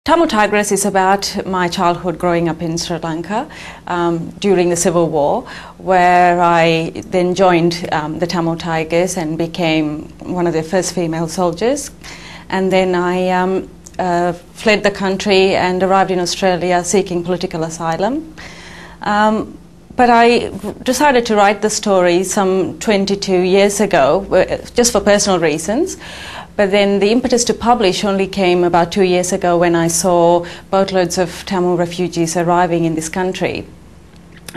Tamil Tigress is about my childhood growing up in Sri Lanka during the Civil War, where I then joined the Tamil Tigers and became one of their first female soldiers. And then I fled the country and arrived in Australia seeking political asylum. But I decided to write the story some 22 years ago, just for personal reasons. But then the impetus to publish only came about 2 years ago when I saw boatloads of Tamil refugees arriving in this country.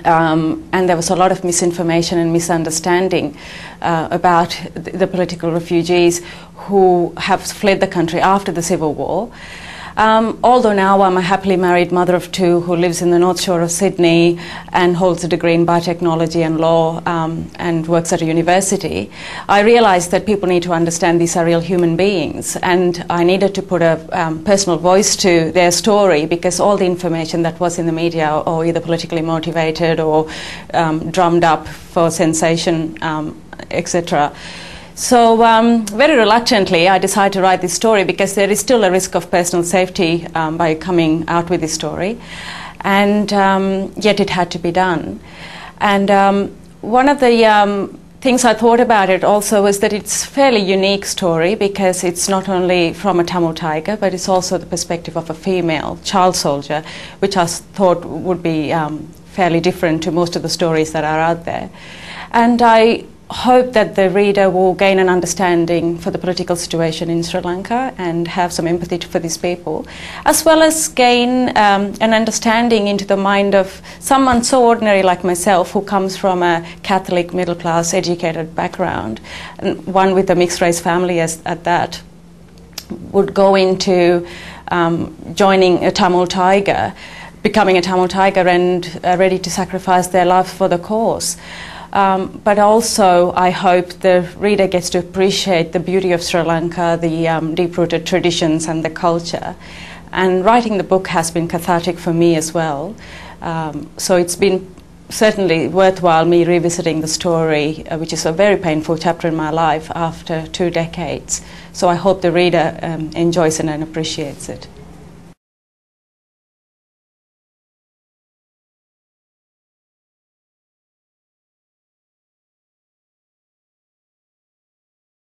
And there was a lot of misinformation and misunderstanding about the political refugees who have fled the country after the Civil War. Although now I'm a happily married mother of two who lives in the North Shore of Sydney and holds a degree in biotechnology and law and works at a university, I realized that people need to understand these are real human beings, and I needed to put a personal voice to their story, because all the information that was in the media or either politically motivated or drummed up for sensation, etc. So very reluctantly I decided to write this story, because there is still a risk of personal safety by coming out with this story, and yet it had to be done. And one of the things I thought about it also was that it's a fairly unique story, because it's not only from a Tamil tiger, but it's also the perspective of a female child soldier, which I thought would be fairly different to most of the stories that are out there. And I hope that the reader will gain an understanding for the political situation in Sri Lanka and have some empathy for these people, as well as gain an understanding into the mind of someone so ordinary like myself, who comes from a Catholic middle-class educated background, and one with a mixed-race family at that, would go into joining a Tamil tiger, becoming a Tamil tiger, and ready to sacrifice their life for the cause. But also I hope the reader gets to appreciate the beauty of Sri Lanka, the deep-rooted traditions and the culture. And writing the book has been cathartic for me as well. So it's been certainly worthwhile me revisiting the story, which is a very painful chapter in my life after 2 decades. So I hope the reader enjoys it and appreciates it.